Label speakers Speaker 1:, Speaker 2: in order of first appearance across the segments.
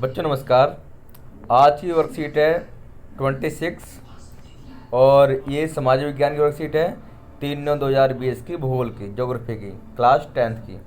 Speaker 1: बच्चों नमस्कार। आज की वर्कशीट है 26 और ये समाज विज्ञान की वर्कशीट है 3/9/2020 की भूगोल की ज्योग्राफी की क्लास 10th की।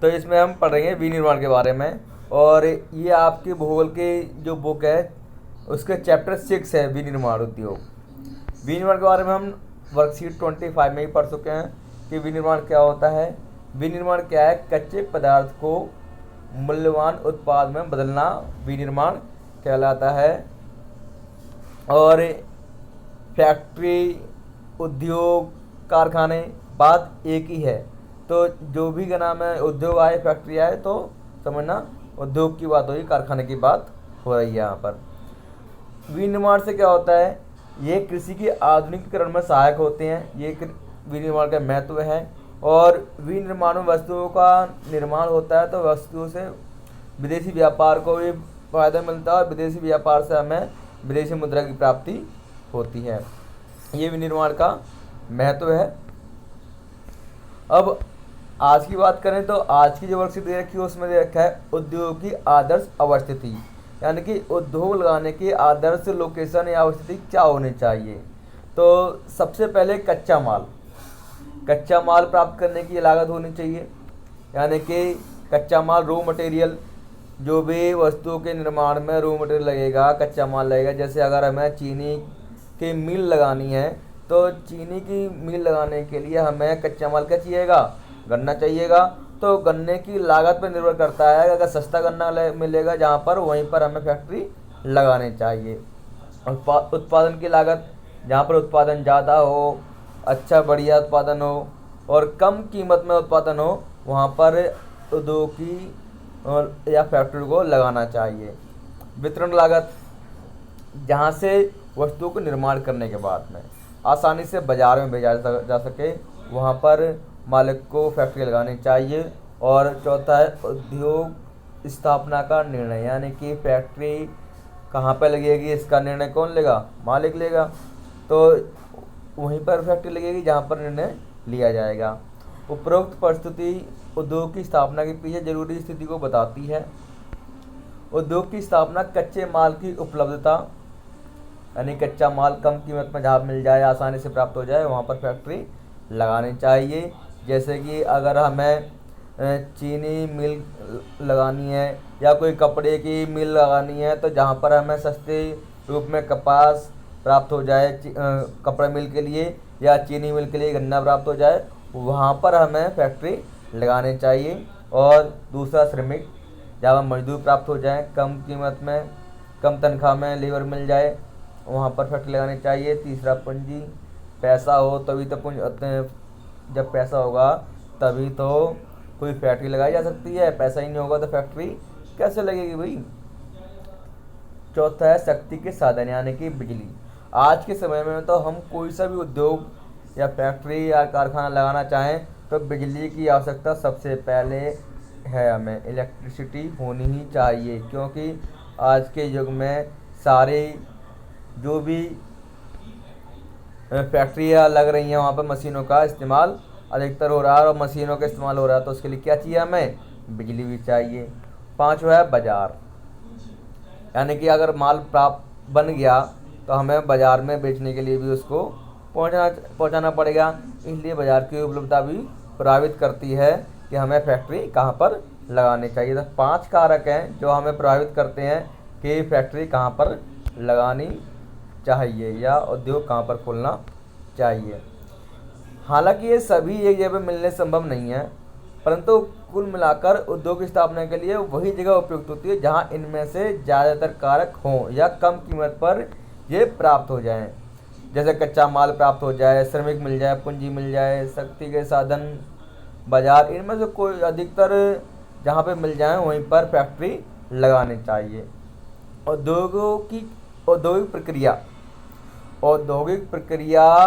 Speaker 1: तो इसमें हम पढ़ रहे हैं विनिर्माण के बारे में और ये आपकी भूगोल की जो बुक है उसके चैप्टर 6 है विनिर्माण उद्योग। विनिर्माण के बारे में हम वर्कशीट 25 में ही पढ़ चुके हैं कि विनिर्माण क्या होता है। विनिर्माण क्या है? कच्चे पदार्थ को मूल्यवान उत्पाद में बदलना विनिर्माण कहलाता है। और फैक्ट्री, उद्योग, कारखाने बात एक ही है। तो जो भी का नाम है उद्योग आए, फैक्ट्री आए तो समझना उद्योग की बात होगी, कारखाने की बात हो रही है यहाँ पर। विनिर्माण से क्या होता है? ये कृषि के आधुनिकीकरण में सहायक होते हैं। ये विनिर्माण का महत्व है। और विनिर्माण में वस्तुओं का निर्माण होता है तो वस्तुओं से विदेशी व्यापार को भी फायदा मिलता है और विदेशी व्यापार से हमें विदेशी मुद्रा की प्राप्ति होती है। ये विनिर्माण का महत्व है। अब आज की बात करें तो आज की जो वर्कशीट दे रखी है उसमें दे रखा है उद्योग की आदर्श अवस्थिति, यानी कि उद्योग लगाने की आदर्श लोकेशन या अवस्थिति क्या होनी चाहिए। तो सबसे पहले कच्चा माल प्राप्त करने की लागत होनी चाहिए, यानी कि कच्चा माल रॉ मटेरियल, जो भी वस्तुओं के निर्माण में रॉ मटेरियल लगेगा, कच्चा माल लगेगा। जैसे अगर हमें चीनी की मिल लगानी है तो चीनी की मिल लगाने के लिए हमें कच्चा माल क्या चाहिएगा? गन्ना चाहिएगा। तो गन्ने की लागत पर निर्भर करता है। अगर सस्ता गन्ना मिलेगा जहाँ पर, वहीं पर हमें फैक्ट्री लगानी चाहिए। उत्पादन की लागत, जहाँ पर उत्पादन ज़्यादा हो, अच्छा बढ़िया उत्पादन हो और कम कीमत में उत्पादन हो, वहाँ पर उद्योग की या फैक्ट्री को लगाना चाहिए। वितरण लागत, जहाँ से वस्तुओं को निर्माण करने के बाद में आसानी से बाजार में भेजा जा सके, वहाँ पर मालिक को फैक्ट्री लगानी चाहिए। और चौथा है उद्योग स्थापना का निर्णय, यानी कि फैक्ट्री कहाँ पर लगेगी इसका निर्णय कौन लेगा? मालिक लेगा। तो वहीं पर फैक्ट्री लगेगी जहाँ पर निर्णय लिया जाएगा। उपरोक्त परिस्थिति उद्योग की स्थापना के पीछे जरूरी स्थिति को बताती है। उद्योग की स्थापना कच्चे माल की उपलब्धता, यानी कच्चा माल कम कीमत में जहाँ मिल जाए, आसानी से प्राप्त हो जाए, वहाँ पर फैक्ट्री लगानी चाहिए। जैसे कि अगर हमें चीनी मिल लगानी है या कोई कपड़े की मिल लगानी है तो जहाँ पर हमें सस्ते रूप में कपास प्राप्त हो जाए कपड़ा मिल के लिए या चीनी मिल के लिए गन्ना प्राप्त हो जाए, वहाँ पर हमें फैक्ट्री लगानी चाहिए। और दूसरा श्रमिक, जहाँ मजदूर प्राप्त हो जाए, कम कीमत में कम तनख्वाह में लेबर मिल जाए, वहाँ पर फैक्ट्री लगानी चाहिए। तीसरा पूंजी, पैसा हो तभी तो जब पैसा होगा तभी तो कोई फैक्ट्री लगाई जा सकती है। पैसा ही नहीं होगा तो फैक्ट्री कैसे लगेगी भाई। चौथा है शक्ति के साधन, यानी कि बिजली। आज के समय में तो हम कोई सा भी उद्योग या फैक्ट्री या कारखाना लगाना चाहें तो बिजली की आवश्यकता सबसे पहले है। हमें इलेक्ट्रिसिटी होनी ही चाहिए, क्योंकि आज के युग में सारे जो भी फैक्ट्रियाँ लग रही हैं वहाँ पर मशीनों का इस्तेमाल अधिकतर हो रहा है और मशीनों का इस्तेमाल हो रहा है, तो उसके लिए क्या चाहिए? हमें बिजली भी चाहिए। पाँचवा है बाजार, यानी कि अगर माल प्राप्त बन गया तो हमें बाज़ार में बेचने के लिए भी उसको पहुंचाना पड़ेगा। इसलिए बाज़ार की उपलब्धता भी प्रभावित करती है कि हमें फैक्ट्री कहां पर लगानी चाहिए। तो 5 कारक हैं जो हमें प्रभावित करते हैं कि फैक्ट्री कहां पर लगानी चाहिए या उद्योग कहां पर खोलना चाहिए। हालांकि ये सभी एक जगह पर मिलने संभव नहीं है, परंतु कुल मिलाकर उद्योग की स्थापना के लिए वही जगह उपयुक्त होती है जहां इनमें से ज़्यादातर कारक हों या कम कीमत पर ये प्राप्त हो जाएं। जैसे कच्चा माल प्राप्त हो जाए, श्रमिक मिल जाए, पूंजी मिल जाए, शक्ति के साधन, बाजार, इनमें से कोई अधिकतर जहाँ पे मिल जाए वहीं पर फैक्ट्री लगानी चाहिए। औद्योगिक प्रक्रिया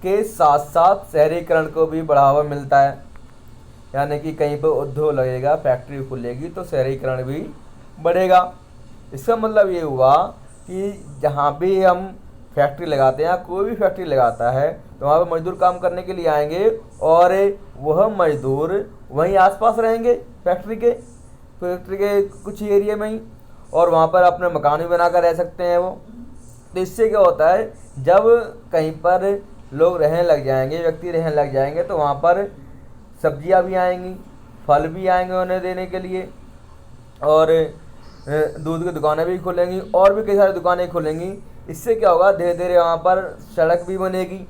Speaker 1: के साथ साथ शहरीकरण को भी बढ़ावा मिलता है, यानी कि कहीं पर उद्योग लगेगा, फैक्ट्री खुलेगी तो शहरीकरण भी बढ़ेगा। इसका मतलब ये हुआ कि जहाँ भी हम फैक्ट्री लगाते हैं, कोई भी फैक्ट्री लगाता है तो वहाँ पर मजदूर काम करने के लिए आएंगे और वह मजदूर वहीं आसपास रहेंगे फैक्ट्री के, फैक्ट्री के कुछ एरिया में ही, और वहाँ पर अपने मकान भी बना कर रह सकते हैं वो। तो इससे क्या होता है, जब कहीं पर लोग रहने लग जाएंगे, व्यक्ति रहने लग जाएंगे, तो वहाँ पर सब्जियाँ भी आएंगी, फल भी आएंगे उन्हें देने के लिए, और दूध की दुकानें भी खुलेंगी, और भी कई सारी दुकानें खुलेंगी। इससे क्या होगा, धीरे धीरे वहाँ पर सड़क भी बनेगी,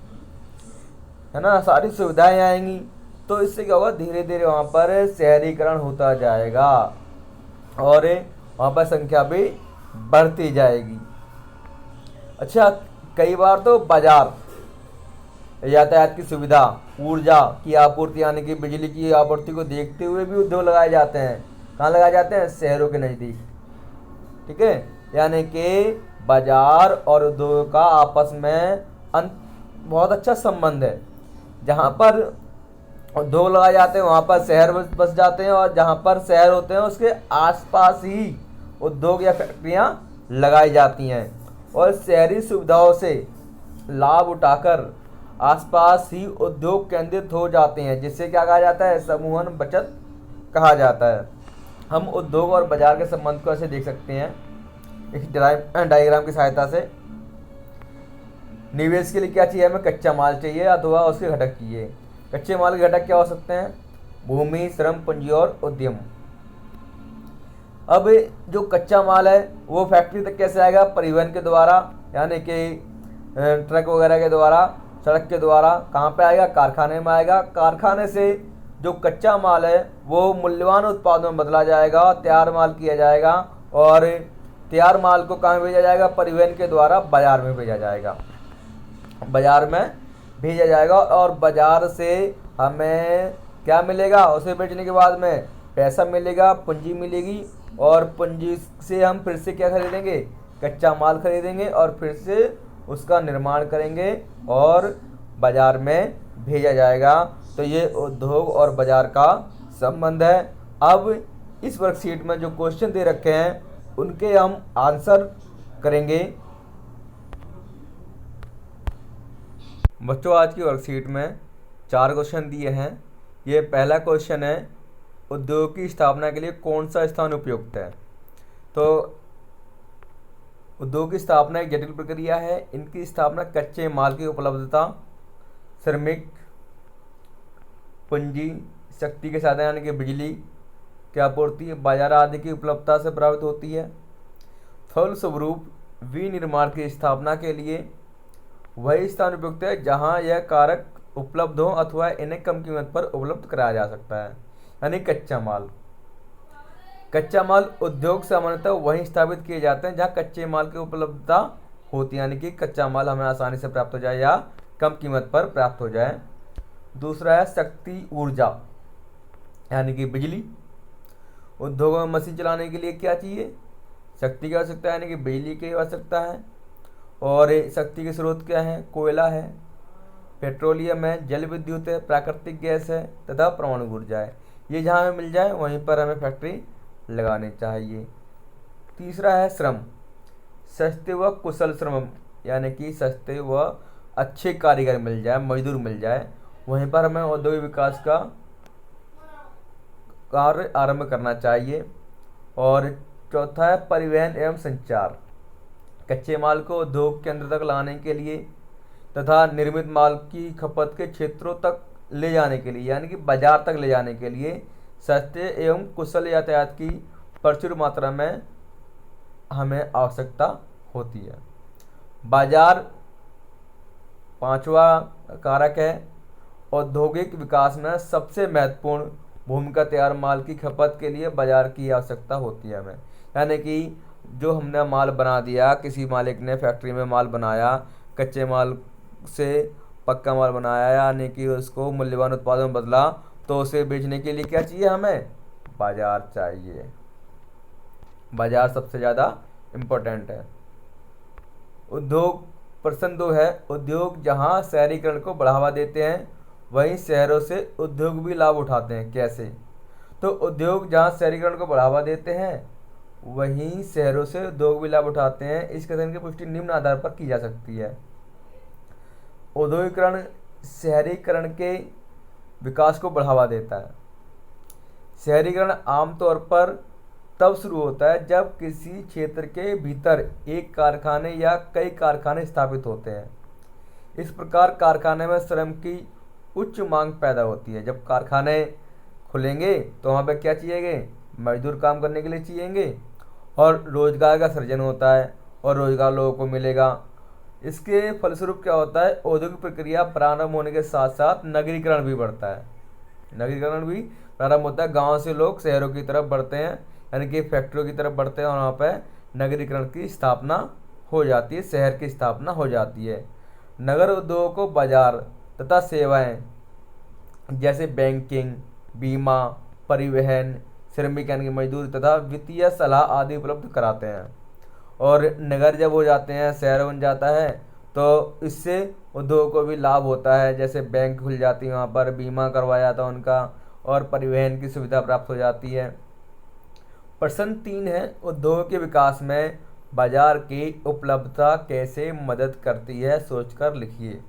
Speaker 1: है ना, सारी सुविधाएं आएंगी। तो इससे क्या होगा, धीरे धीरे वहाँ पर शहरीकरण होता जाएगा और वहाँ पर संख्या भी बढ़ती जाएगी। अच्छा, कई बार तो बाजार, यातायात की सुविधा, ऊर्जा की आपूर्ति यानी कि बिजली की आपूर्ति को देखते हुए भी उद्योग लगाए जाते हैं। कहाँ लगाए जाते हैं? शहरों के नज़दीक। ठीक है, यानी कि बाजार और उद्योग का आपस में बहुत अच्छा संबंध है। जहाँ पर उद्योग लगाए जाते हैं वहाँ पर शहर बस जाते हैं, और जहाँ पर शहर होते हैं उसके आसपास ही उद्योग या फैक्ट्रियाँ लगाई जाती हैं, और शहरी सुविधाओं से लाभ उठाकर आसपास ही उद्योग केंद्रित हो जाते हैं, जिससे क्या कहा जाता है? समूहन बचत कहा जाता है। हम उद्योग और बाजार के संबंध को ऐसे देख सकते हैं इस डायग्राम की सहायता से। निवेश के लिए क्या चाहिए? हमें कच्चा माल चाहिए अथवा उसके घटक चाहिए। कच्चे माल के घटक क्या हो सकते हैं? भूमि, श्रम, पूंजी और उद्यम। अब जो कच्चा माल है वो फैक्ट्री तक कैसे आएगा? परिवहन के द्वारा, यानी कि ट्रक वगैरह के द्वारा, सड़क के द्वारा। कहाँ पे आएगा? कारखाने में आएगा। कारखाने से जो कच्चा माल है वो मूल्यवान उत्पादों में बदला जाएगा, तैयार माल किया जाएगा, और तैयार माल को कहाँ भेजा जाएगा? परिवहन के द्वारा बाजार में भेजा जाएगा। बाजार में भेजा जाएगा, और बाजार से हमें क्या मिलेगा? उसे बेचने के बाद में पैसा मिलेगा, पूंजी मिलेगी, और पूंजी से हम फिर से क्या खरीदेंगे? कच्चा माल खरीदेंगे, और फिर से उसका निर्माण करेंगे और बाजार में भेजा जाएगा। तो ये उद्योग और बाजार का संबंध है। अब इस वर्कशीट में जो क्वेश्चन दे रखे हैं उनके हम आंसर करेंगे। बच्चों, आज की वर्कशीट में 4 क्वेश्चन दिए हैं। ये पहला क्वेश्चन है, उद्योग की स्थापना के लिए कौन सा स्थान उपयुक्त है? तो उद्योग की स्थापना एक जटिल प्रक्रिया है। इनकी स्थापना कच्चे माल की उपलब्धता, श्रमिक, पूंजी, शक्ति के साधन यानी कि बिजली की आपूर्ति, बाजार आदि की उपलब्धता से प्रभावित होती है। फलस्वरूप विनिर्माण की स्थापना के लिए वही स्थान उपयुक्त है जहां यह कारक उपलब्ध हो अथवा इन्हें कम कीमत पर उपलब्ध कराया जा सकता है। यानी कच्चा माल उद्योग सामान्यतः वहीं स्थापित किए जाते हैं जहां कच्चे माल की उपलब्धता होती है, यानी कि कच्चा माल हमें आसानी से प्राप्त हो जाए या कम कीमत पर प्राप्त हो जाए। दूसरा है शक्ति, ऊर्जा, यानी कि बिजली। उद्योगों में मशीन चलाने के लिए क्या चाहिए? शक्ति की आवश्यकता है, यानी कि बिजली की आवश्यकता है। और शक्ति के स्रोत क्या है? कोयला है, पेट्रोलियम है, जल विद्युत है, प्राकृतिक गैस है तथा परमाणु ऊर्जा है। ये जहाँ हमें मिल जाए वहीं पर हमें फैक्ट्री लगानी चाहिए। तीसरा है श्रम, सस्ते व कुशल श्रम, यानी कि सस्ते व अच्छे कारीगर मिल जाए, मजदूर मिल जाए, वहीं पर हमें औद्योगिक विकास का कार्य आरंभ करना चाहिए। और चौथा है परिवहन एवं संचार, कच्चे माल को उद्योग केंद्र तक लाने के लिए तथा निर्मित माल की खपत के क्षेत्रों तक ले जाने के लिए, यानी कि बाजार तक ले जाने के लिए सस्ते एवं कुशल यातायात की प्रचुर मात्रा में हमें आवश्यकता होती है। बाजार पांचवा कारक है। औद्योगिक विकास में सबसे महत्वपूर्ण भूमिका तैयार माल की खपत के लिए बाजार की आवश्यकता होती है हमें। यानी कि जो हमने माल बना दिया, किसी मालिक ने फैक्ट्री में माल बनाया, कच्चे माल से पक्का माल बनाया, यानी कि उसको मूल्यवान उत्पादों में बदला, तो उसे बेचने के लिए क्या चाहिए? हमें बाजार चाहिए। बाजार सबसे ज़्यादा इम्पोर्टेंट है। उद्योग प्रश्न 2 है, उद्योग जहां शहरीकरण को बढ़ावा देते हैं वहीं शहरों से उद्योग भी लाभ उठाते हैं। कैसे? तो उद्योग जहां शहरीकरण को बढ़ावा देते हैं वहीं शहरों से उद्योग भी लाभ उठाते हैं। इस कथन की पुष्टि निम्न आधार पर की जा सकती है। औद्योगिकरण शहरीकरण के विकास को बढ़ावा देता है। शहरीकरण आमतौर पर तब शुरू होता है जब किसी क्षेत्र के भीतर एक कारखाने या कई कारखाने स्थापित होते हैं। इस प्रकार कारखाने में श्रम की उच्च मांग पैदा होती है। जब कारखाने खुलेंगे तो वहाँ पे क्या चाहिएंगे, मजदूर काम करने के लिए चाहिएंगे, और रोजगार का सृजन होता है और रोजगार लोगों को मिलेगा। इसके फलस्वरूप क्या होता है, औद्योगिक प्रक्रिया प्रारंभ होने के साथ साथ नगरीकरण भी बढ़ता है। नगरीकरण भी प्रारंभ होता है, गांव से लोग शहरों की तरफ बढ़ते हैं, यानी कि फैक्ट्रियों की तरफ बढ़ते हैं और वहाँ पर नगरीकरण की स्थापना हो जाती है, शहर की स्थापना हो जाती है। नगर उद्योग को बाजार तथा सेवाएं जैसे बैंकिंग, बीमा, परिवहन, श्रमिक यानी कि मजदूर तथा वित्तीय सलाह आदि उपलब्ध कराते हैं। और नगर जब हो जाते हैं, शहर बन जाता है, तो इससे उद्योग को भी लाभ होता है। जैसे बैंक खुल जाती है, वहाँ पर बीमा करवाया जाता है उनका, और परिवहन की सुविधा प्राप्त हो जाती है। प्रश्न 3 है, उद्योग के विकास में बाजार की उपलब्धता कैसे मदद करती है, सोचकर लिखिए।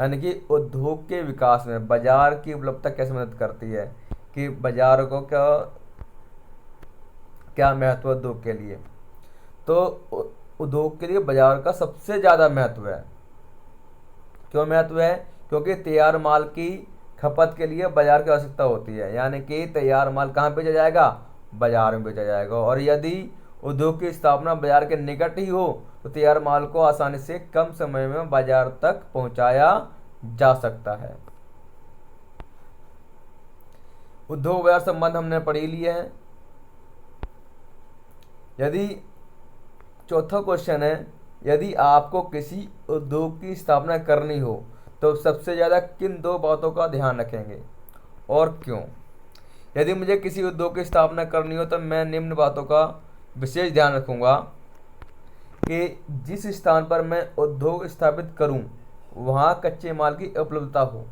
Speaker 1: यानी कि उद्योग के विकास में बाजार की उपलब्धता कैसे मदद करती है, कि बाजार को क्या क्या महत्व है उद्योग के लिए। तो उद्योग के लिए बाजार का सबसे ज़्यादा महत्व है। क्यों महत्व है, क्योंकि तैयार माल की खपत के लिए बाजार की आवश्यकता होती है। यानी कि तैयार माल कहाँ बेचा जाएगा, बाजार में बेचा जाएगा। और यदि उद्योग की स्थापना बाजार के निकट ही हो तो तैयार माल को आसानी से कम समय में बाजार तक पहुंचाया जा सकता है। उद्योग बाजार संबंध हमने पढ़ ही लिए हैं। यदि चौथा क्वेश्चन है, यदि आपको किसी उद्योग की स्थापना करनी हो तो सबसे ज़्यादा किन 2 बातों का ध्यान रखेंगे और क्यों। यदि मुझे किसी उद्योग की स्थापना करनी हो तो मैं निम्न बातों का विशेष ध्यान रखूँगा कि जिस स्थान पर मैं उद्योग स्थापित करूँ वहाँ कच्चे माल की उपलब्धता हो।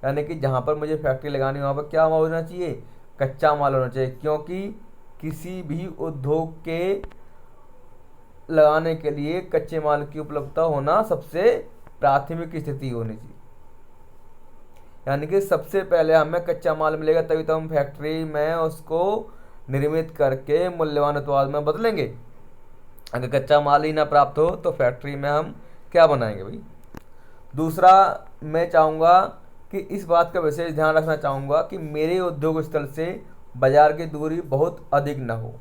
Speaker 1: यानी कि जहाँ पर मुझे फैक्ट्री लगानी हो वहाँ पर क्या होना चाहिए, कच्चा माल होना चाहिए। क्योंकि किसी भी उद्योग के लगाने के लिए कच्चे माल की उपलब्धता होना सबसे प्राथमिक स्थिति होनी चाहिए। यानी कि सबसे पहले हमें कच्चा माल मिलेगा, तभी तो हम फैक्ट्री में उसको निर्मित करके मूल्यवान उत्पाद में बदलेंगे। अगर कच्चा माल ही ना प्राप्त हो तो फैक्ट्री में हम क्या बनाएंगे भाई। दूसरा, मैं चाहूँगा कि इस बात का विशेष ध्यान रखना चाहूँगा कि मेरे उद्योग स्थल से बाजार की दूरी बहुत अधिक न हो,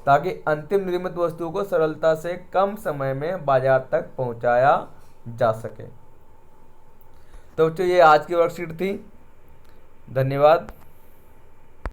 Speaker 1: ताकि अंतिम निर्मित वस्तु को सरलता से कम समय में बाजार तक पहुँचाया जा सके। तो बच्चों, ये आज की वर्कशीट थी। धन्यवाद।